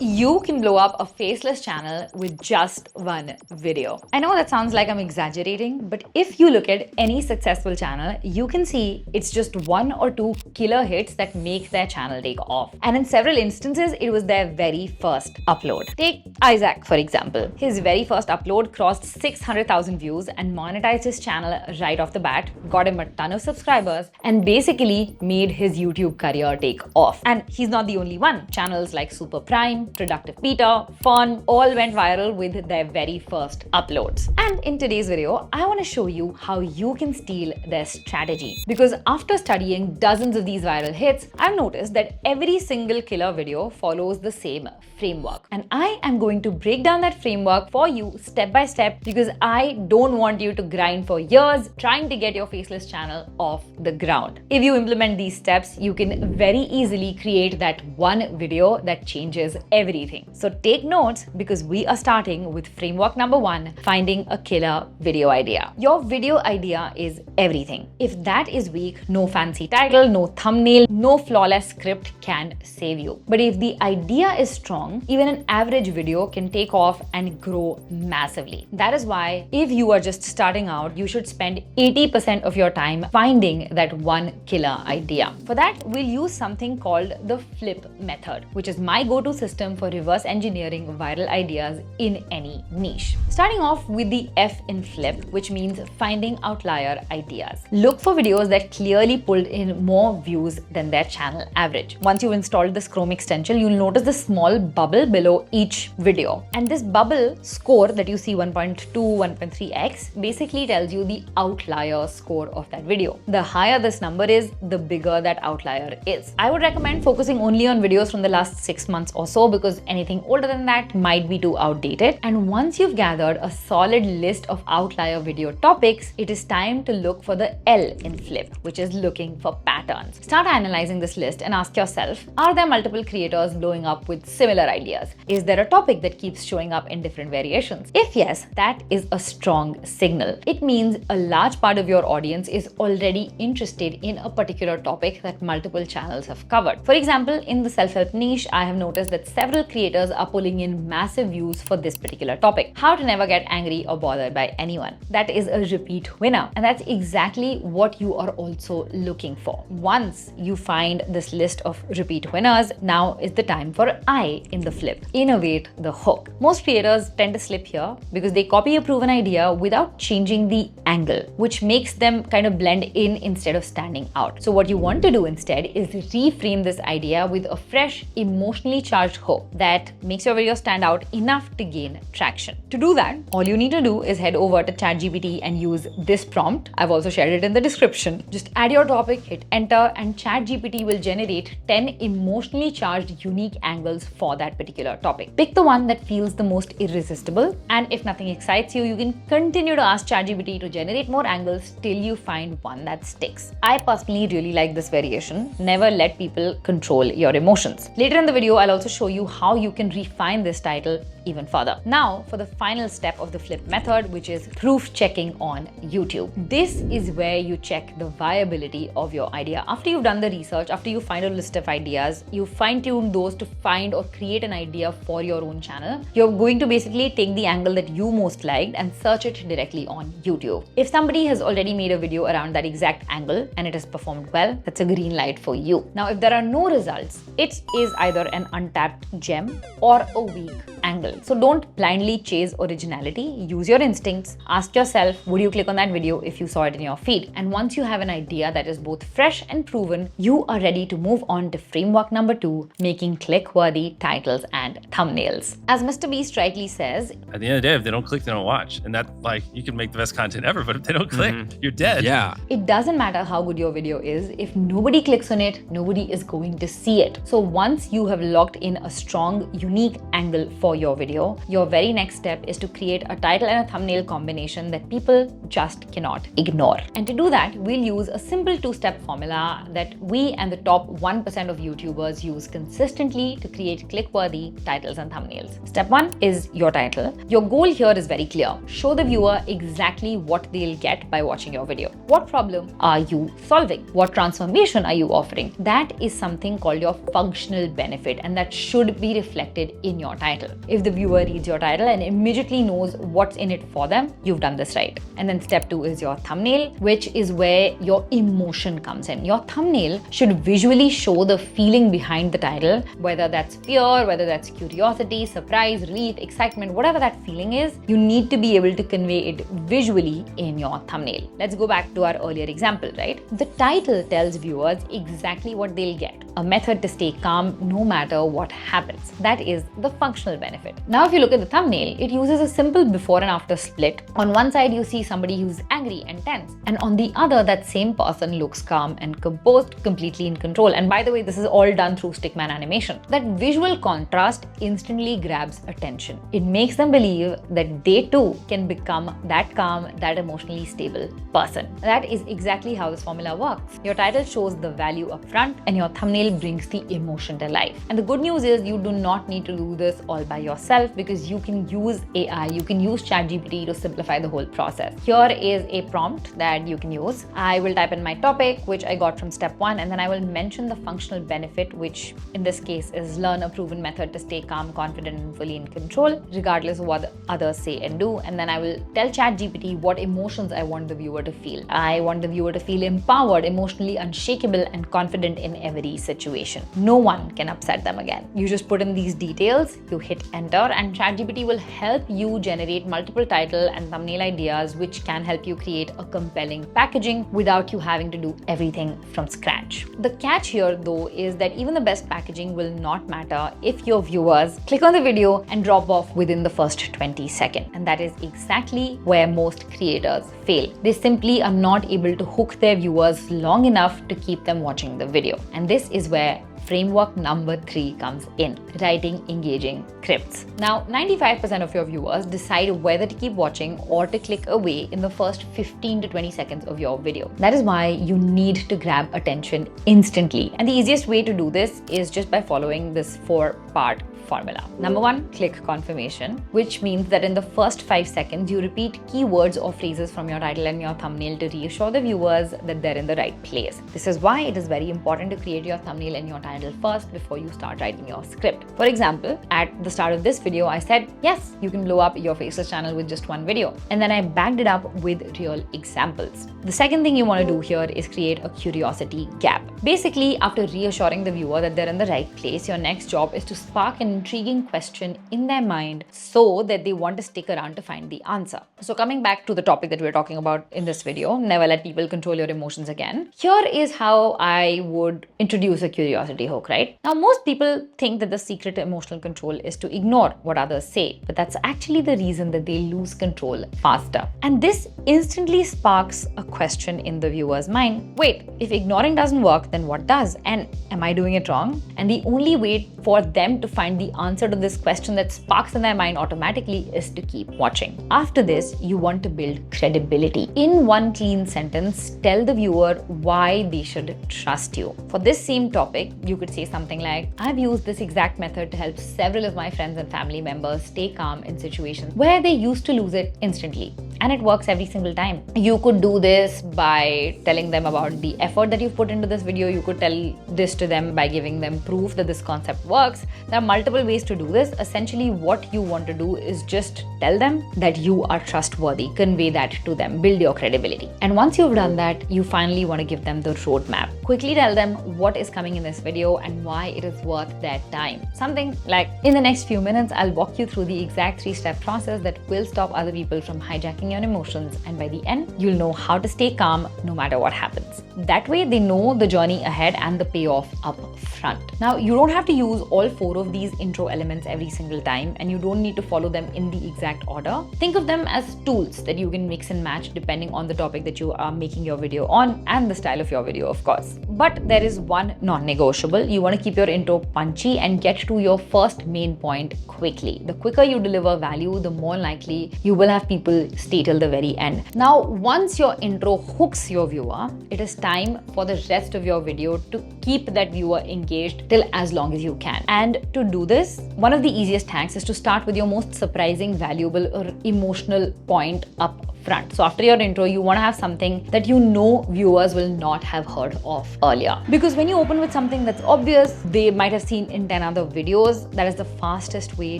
You can blow up a faceless channel with just one video. I know that sounds like I'm exaggerating, but if you look at any successful channel, you can see it's just one or two killer hits that make their channel take off. And in several instances, it was their very first upload. Take Isaac, for example. His very first upload crossed 600,000 views and monetized his channel right off the bat, got him a ton of subscribers, and basically made his YouTube career take off. And he's not the only one. Channels like Super Prime, Productive Peter, Fun, all went viral with their very first uploads. And in today's video, I want to show you how you can steal their strategy. Because after studying dozens of these viral hits, I've noticed that every single killer video follows the same framework. And I am going to break down that framework for you step by step because I don't want you to grind for years trying to get your faceless channel off the ground. If you implement these steps, you can very easily create that one video that changes everything. So take notes because we are starting with framework number 1, finding a killer video idea. Your video idea is everything. If that is weak, no fancy title, no thumbnail, no flawless script can save you. But if the idea is strong, even an average video can take off and grow massively. That is why if you are just starting out, you should spend 80% of your time finding that one killer idea. For that, we'll use something called the flip method, which is my go-to system for reverse engineering viral ideas in any niche. Starting off with the F in flip, which means finding outlier ideas. Look for videos that clearly pulled in more views than their channel average. Once you've installed this Chrome extension, you'll notice the small bubble below each video. And this bubble score that you see 1.2, 1.3x basically tells you the outlier score of that video. The higher this number is, the bigger that outlier is. I would recommend focusing only on videos from the last 6 months or so because anything older than that might be too outdated. And once you've gathered a solid list of outlier video topics, it is time to look for the L in flip, which is looking for patterns. Start analyzing this list and ask yourself, are there multiple creators blowing up with similar ideas? Is there a topic that keeps showing up in different variations? If yes, that is a strong signal. It means a large part of your audience is already interested in a particular topic that multiple channels have covered. For example, in the self-help niche, I have noticed that several creators are pulling in massive views for this particular topic. How to never get angry or bothered by anyone. That is a repeat winner. And that's exactly what you are also looking for. Once you find this list of repeat winners, now is the time for I in the flip. Innovate the hook. Most creators tend to slip here because they copy a proven idea without changing the angle, which makes them kind of blend in instead of standing out. So what you want to do instead is reframe this idea with a fresh, emotionally charged hook that makes your video stand out enough to gain traction. To do that, all you need to do is head over to ChatGPT and use this prompt. I've also shared it in the description. Just add your topic, hit enter, and ChatGPT will generate 10 emotionally charged unique angles for that particular topic. Pick the one that feels the most irresistible, and if nothing excites you, you can continue to ask ChatGPT to generate more angles till you find one that sticks. I personally really like this variation. Never let people control your emotions. Later in the video, I'll also show you how you can refine this title even further. Now, for the final step of the flip method, which is proof checking on YouTube. This is where you check the viability of your idea. After you've done the research, after you find a list of ideas, you fine-tune those to find or create an idea for your own channel. You're going to basically take the angle that you most liked and search it directly on YouTube. If somebody has already made a video around that exact angle and it has performed well, that's a green light for you. Now, if there are no results, it is either an untapped gem or a weak angle. So don't blindly chase originality. Use your instincts. Ask yourself, would you click on that video if you saw it in your feed? And once you have an idea that is both fresh and proven, you are ready to move on to framework number 2, making click-worthy titles and thumbnails. As Mr. Beast rightly says, at the end of the day, if they don't click, they don't watch. And that, like, you can make the best content ever, but if they don't click, you're dead. Yeah. It doesn't matter how good your video is. If nobody clicks on it, nobody is going to see it. So once you have locked in a strong, unique angle for your video, your very next step is to create a title and a thumbnail combination that people just cannot ignore. And to do that, we'll use a simple two-step formula that we and the top 1% of YouTubers use consistently to create click-worthy titles and thumbnails. Step 1 is your title. Your goal here is very clear. Show the viewer exactly what they'll get by watching your video. What problem are you solving? What transformation are you offering? That is something called your functional benefit, and that should be reflected in your title. If the viewer reads your title and immediately knows what's in it for them, you've done this right. And then step 2 is your thumbnail, which is where your emotion comes in. Your thumbnail should visually show the feeling behind the title, whether that's fear, whether that's curiosity, surprise, relief, excitement, whatever that feeling is, you need to be able to convey it visually in your thumbnail. Let's go back to our earlier example, right? The title tells viewers exactly what they'll get. A method to stay calm no matter what happens. That is the functional benefit. Now, if you look at the thumbnail, it uses a simple before and after split. On one side, you see somebody who's angry and tense, and on the other, that same person looks calm and composed, completely in control. And by the way, this is all done through stickman animation. That visual contrast instantly grabs attention. It makes them believe that they too can become that calm, that emotionally stable person. That is exactly how this formula works. Your title shows the value up front, and your thumbnail brings the emotion to life. And the good news is you do not need to do this all by yourself, because you can use AI, you can use ChatGPT to simplify the whole process. Here is a prompt that you can use. I will type in my topic, which I got from step 1, and then I will mention the functional benefit, which in this case is learn a proven method to stay calm, confident, and fully in control, regardless of what others say and do. And then I will tell ChatGPT what emotions I want the viewer to feel. I want the viewer to feel empowered, emotionally unshakable, and confident in every situation. No one can upset them again. You just put in these details, you hit enter, and ChatGPT will help you generate multiple title and thumbnail ideas, which can help you create a compelling packaging without you having to do everything from scratch. The catch here, though, is that even the best packaging will not matter if your viewers click on the video and drop off within the first 20 seconds. And that is exactly where most creators fail. They simply are not able to hook their viewers long enough to keep them watching the video. And this is where framework number 3 comes in: writing engaging scripts. Now, 95% of your viewers decide whether to keep watching or to click away in the first 15 to 20 seconds of your video. That is why you need to grab attention instantly. And the easiest way to do this is just by following this 4-part formula. Number 1, click confirmation, which means that in the first 5 seconds, you repeat keywords or phrases from your title and your thumbnail to reassure the viewers that they're in the right place. This is why it is very important to create your thumbnail and your title first before you start writing your script. For example, at the start of this video, I said, yes, you can blow up your FACELESS channel with just one video. And then I backed it up with real examples. The second thing you want to do here is create a curiosity gap. Basically, after reassuring the viewer that they're in the right place, your next job is to spark an intriguing question in their mind so that they want to stick around to find the answer. So coming back to the topic that we're talking about in this video, never let people control your emotions again. Here is how I would introduce a curiosity hook, right? Now, most people think that the secret to emotional control is to ignore what others say, but that's actually the reason that they lose control faster. And this instantly sparks a question in the viewer's mind. Wait, if ignoring doesn't work, then what does? And am I doing it wrong? And the only way for them to find the answer to this question that sparks in their mind automatically is to keep watching. After this, you want to build credibility. In one clean sentence, tell the viewer why they should trust you. For this same topic, you could say something like, I've used this exact method to help several of my friends and family members stay calm in situations where they used to lose it instantly. And it works every single time. You could do this by telling them about the effort that you've put into this video. You could tell this to them by giving them proof that this concept works. There are multiple ways to do this. Essentially, what you want to do is just tell them that you are trustworthy. Convey that to them. Build your credibility. And once you've done that, you finally want to give them the roadmap. Quickly tell them what is coming in this video and why it is worth their time. Something like, in the next few minutes, I'll walk you through the exact 3-step process that will stop other people from hijacking your emotions, and by the end, you'll know how to stay calm no matter what happens. That way, they know the journey ahead and the payoff up front. Now, you don't have to use all 4 of these intro elements every single time, and you don't need to follow them in the exact order. Think of them as tools that you can mix and match depending on the topic that you are making your video on and the style of your video, of course. But there is one non-negotiable. You want to keep your intro punchy and get to your first main point quickly. The quicker you deliver value, the more likely you will have people stay till the very end. Now, once your intro hooks your viewer, it is time for the rest of your video to keep that viewer engaged till as long as you can. And to do this, one of the easiest hacks is to start with your most surprising, valuable, or emotional point up front. So after your intro, you want to have something that you know viewers will not have heard of earlier. Because when you open with something that's obvious, they might have seen in 10 other videos, that is the fastest way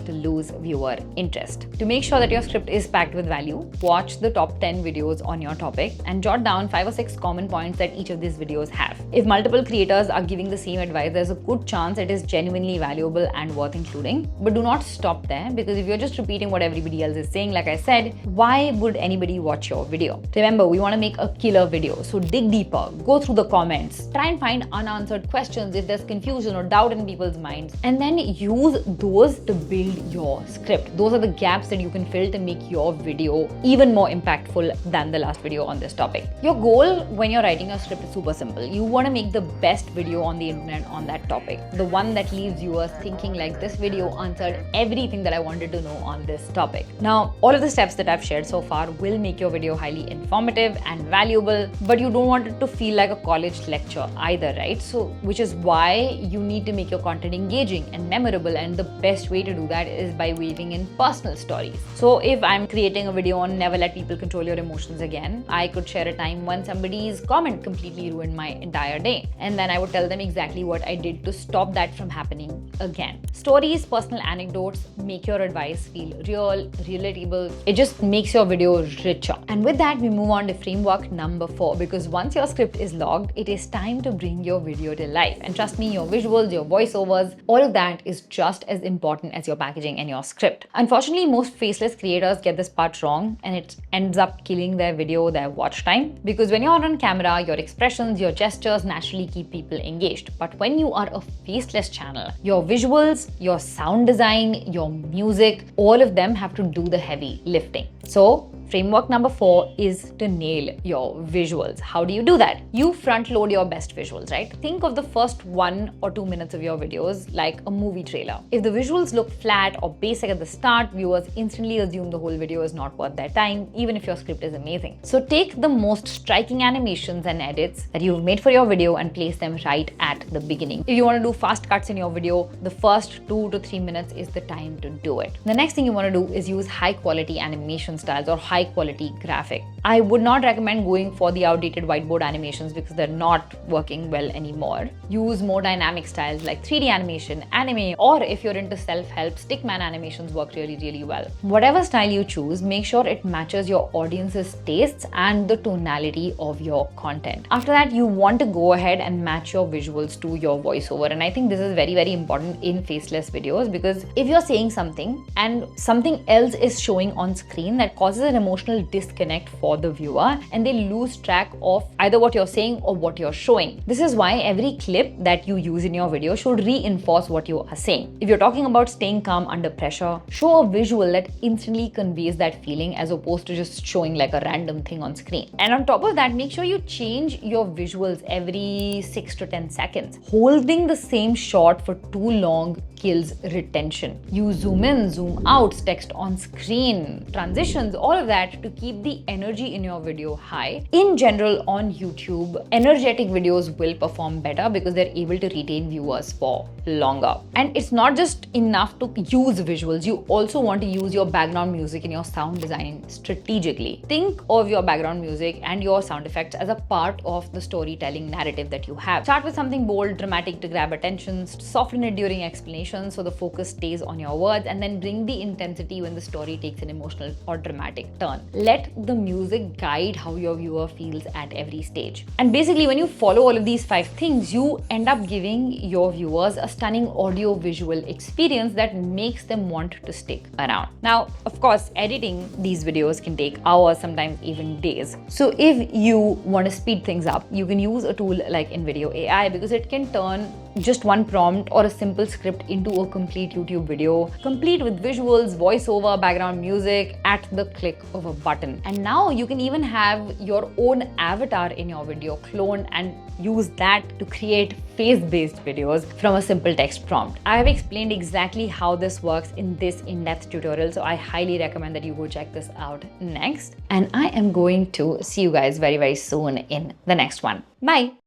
to lose viewer interest. To make sure that your script is packed with value, watch the top 10 videos on your topic and jot down 5 or 6 common points that each of these videos have. If multiple creators are giving the same advice, there's a good chance it is genuinely valuable and worth including. But do not stop there, because if you're just repeating what everybody else is saying, like I said, why would anybody watch your video? Remember, we want to make a killer video, so dig deeper, go through the comments, try and find unanswered questions if there's confusion or doubt in people's minds, and then use those to build your script. Those are the gaps that you can fill to make your video even more impactful than the last video on this topic. Your goal when you're writing a script is super simple. You want to make the best video on the internet on that topic, the one that leaves viewers thinking like, this video answered everything that I wanted to know on this topic. Now, all of the steps that I've shared so far will make your video highly informative and valuable, but you don't want it to feel like a college lecture either, right? So, which is why you need to make your content engaging and memorable, and the best way to do that is by weaving in personal stories. So if I'm creating a video on never let people control your emotions again, I could share a time when somebody's comment completely ruined my entire day, and then I would tell them exactly what I did to stop that from happening again. Stories, personal anecdotes make your advice feel real, relatable. It just makes your video richer. And with that, we move on to framework number 4, because once your script is logged, it is time to bring your video to life. And trust me, your visuals, your voiceovers, all of that is just as important as your packaging and your script. Unfortunately, most faceless creators get this part wrong, and it ends up killing their video, their watch time. Because when you're on camera, your expressions, your gestures naturally keep people engaged. But when you are a faceless channel, your visuals, your sound design, your music, all of them have to do the heavy lifting. So framework number 4 is to nail your visuals. How do you do that? You front load your best visuals, right? Think of the first 1 or 2 minutes of your videos like a movie trailer. If the visuals look flat or basic at the start, viewers instantly assume the whole video is not worth their time, even if your script is amazing. So take the most striking animations and edits that you've made for your video and place them right at the beginning. If you want to do fast cuts in your video, the first 2 to 3 minutes is the time to do it. The next thing you want to do is use high quality animation styles or high quality graphic. I would not recommend going for the outdated whiteboard animations because they're not working well anymore. Use more dynamic styles like 3D animation, anime, or if you're into self-help, stickman animations work really well. Whatever style you choose, make sure it matches your audience's tastes and the tonality of your content. After that, you want to go ahead and match your visuals to your voiceover. And I think this is very important in faceless videos, because if you're saying something and something else is showing on screen, that causes an emotional disconnect for the viewer, and they lose track of either what you're saying or what you're showing. This is why every clip that you use in your video should reinforce what you are saying. If you're talking about staying calm under pressure, show a visual that instantly conveys that feeling as opposed to just showing like a random thing on screen. And on top of that, make sure you change your visuals every 6 to 10 seconds. Holding the same shot for too long kills retention. Use zoom in, zoom out, text on screen, transitions, all of that to keep the energy in your video high. In general, on YouTube, energetic videos will perform better because they're able to retain viewers for longer. And it's not just enough to use visuals, you also want to use your background music in your sound design strategically. Think of your background music and your sound effects as a part of the storytelling narrative that you have. Start with something bold, dramatic to grab attention, soften it during explanation so the focus stays on your words, and then bring the intensity when the story takes an emotional or dramatic turn. Let the music guide how your viewer feels at every stage. And basically, when you follow all of these 5 things, you end up giving your viewers a stunning audio-visual experience that makes them want to stick around. Now, of course, editing these videos can take hours, sometimes even days. So if you want to speed things up, you can use a tool like InVideo AI, because it can turn just one prompt or a simple script into a complete YouTube video, complete with visuals, voiceover, background music at the click of a button. And now you can even have your own avatar in your video cloned and use that to create face-based videos from a simple text prompt. I have explained exactly how this works in this in-depth tutorial, so I highly recommend that you go check this out next. And I am going to see you guys very, very soon in the next one. Bye.